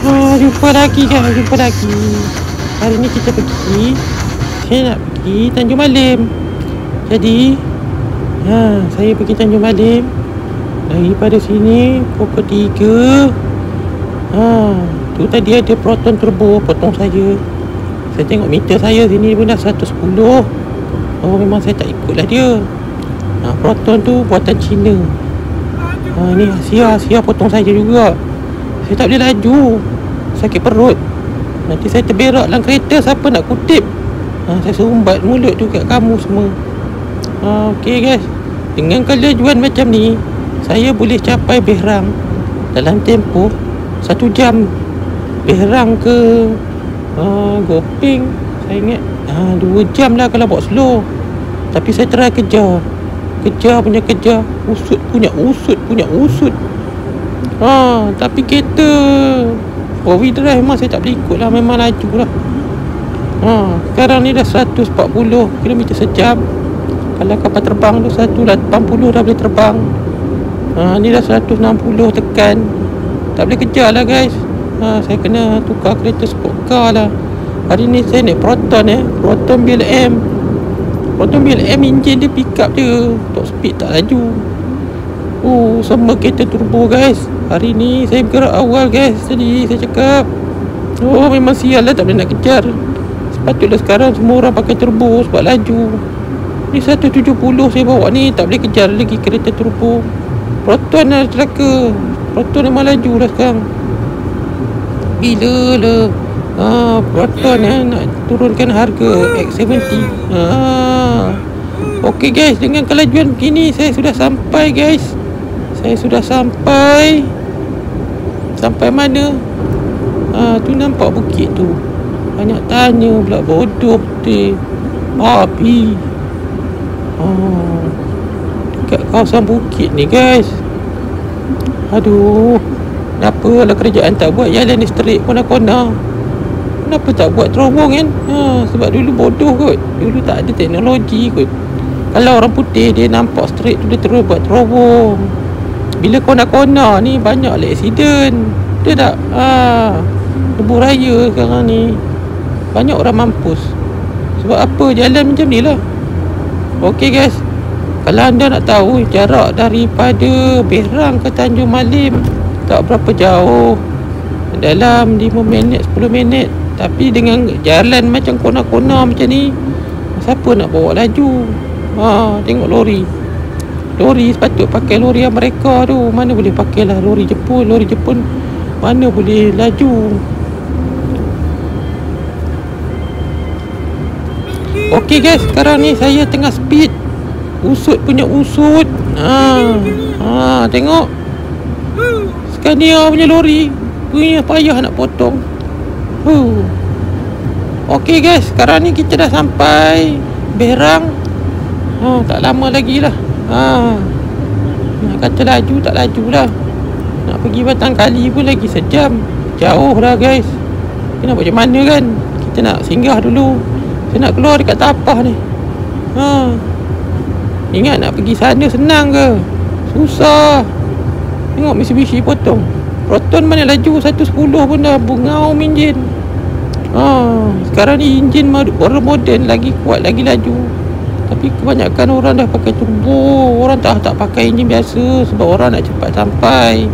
Jumpa lagi guys, jumpa lagi. Hari ni kita pergi. Saya nak pergi Tanjung Malim. Jadi saya pergi Tanjung Malim. Daripada sini pukul 3. Tu tadi ada Proton Turbo potong saya. Saya tengok meter saya sini pun dah 110. Memang saya tak ikutlah dia. Proton tu buatan Cina. Ni Asia potong saya juga. Saya tak boleh laju, sakit perut. Nanti saya terberak dalam kereta, siapa nak kutip? Saya sumbat mulut tu kat kamu semua. Okey guys, dengan kelajuan macam ni, saya boleh capai Berang dalam tempoh 1 jam. Berang ke Gopeng, saya ingat 2 jam lah kalau bawa slow. Tapi saya try kejar usut punya usut. Tapi kereta 4-wheel drive memang saya tak boleh ikut lah, memang laju lah. Sekarang ni dah 140 km sejam. Kalau kapal terbang tu 180 dah boleh terbang. Ni dah 160 tekan. Tak boleh kejar lah guys. Saya kena tukar kereta sport car lah. Hari ni saya naik Proton BLM. Proton BLM enjin dia pick up dia, top speed tak laju. Sama kereta turbo guys. Hari ni saya bergerak awal guys. Tadi saya cakap memang sial lah, tak boleh nak kejar. Sepatutnya sekarang semua orang pakai turbo sebab laju. Ni 170 saya bawa ni, tak boleh kejar lagi kereta turbo. Proton lah celaka. Proton memang laju dah sekarang. Bila lah Proton nak turunkan harga X70. Okey guys, dengan kelajuan begini saya sudah sampai guys. Saya sudah sampai mana? Tu nampak bukit tu. Banyak tanya pula, bodoh betul. Babi. Dekat kawasan bukit ni guys. Aduh, kenapa lah kerajaan tak buat jalan listrik kona-kona? Kenapa tak buat terowong kan? Sebab dulu bodoh kot. Dulu tak ada teknologi kot. Kalau orang putih dia nampak straight tu, dia terus buat terowong. Bila kona-kona ni banyak lah accident. Betul tak? Lebuh raya sekarang ni banyak orang mampus. Sebab apa? Jalan macam ni lah. Okey guys, kalau anda nak tahu jarak daripada Berang ke Tanjung Malim tak berapa jauh, dalam 5 minit 10 minit. Tapi dengan jalan macam kona-kona macam ni, siapa nak bawa laju? Tengok lori sepatut pakai lori Amerika tu. Mana boleh pakai lah lori Jepun mana boleh laju. Okey guys, sekarang ni saya tengah speed. Usut punya usut. Tengok Scania punya lori punya payah nak potong. Okey guys, sekarang ni kita dah sampai Berang. Tak lama lagi lah. Nak kata laju tak laju lah. Nak pergi Batang Kali pun lagi sejam. Jauh lah guys. Kita nak buat macam mana kan? Kita nak singgah dulu. Saya nak keluar dekat Tapah ni. Ingat nak pergi sana senang ke? Susah. Tengok Mitsubishi potong. Proton mana laju 110 pun dah bungaum enjin. Sekarang ni enjin baru moden, lagi kuat, lagi laju. Tapi kebanyakan orang dah pakai turbo. Orang tak pakai enjin biasa sebab orang nak cepat sampai.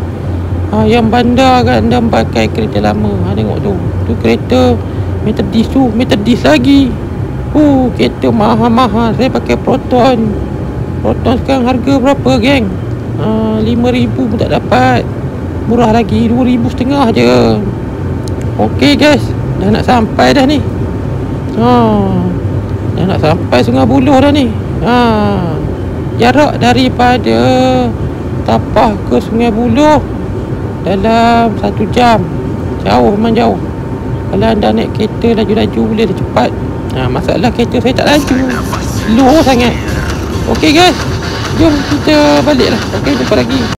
Yang bandar kan dah pakai kereta lama. Tengok tu. Tu kereta Meterdis lagi. Kereta mahal-mahal. Saya pakai Proton. Proton sekarang harga berapa geng? 5,000 pun tak dapat. Murah lagi 2,500 je. Okey guys, dah nak sampai dah ni. Dah nak sampai Sungai Buloh dah ni. Jarak daripada Tapah ke Sungai Buloh dalam 1 jam. Jauh, memang jauh. Kalau anda naik kereta laju-laju boleh dah cepat. Masalah kereta saya tak laju, slow sangat. Okey guys, jom kita balik lah. Okey, jumpa lagi.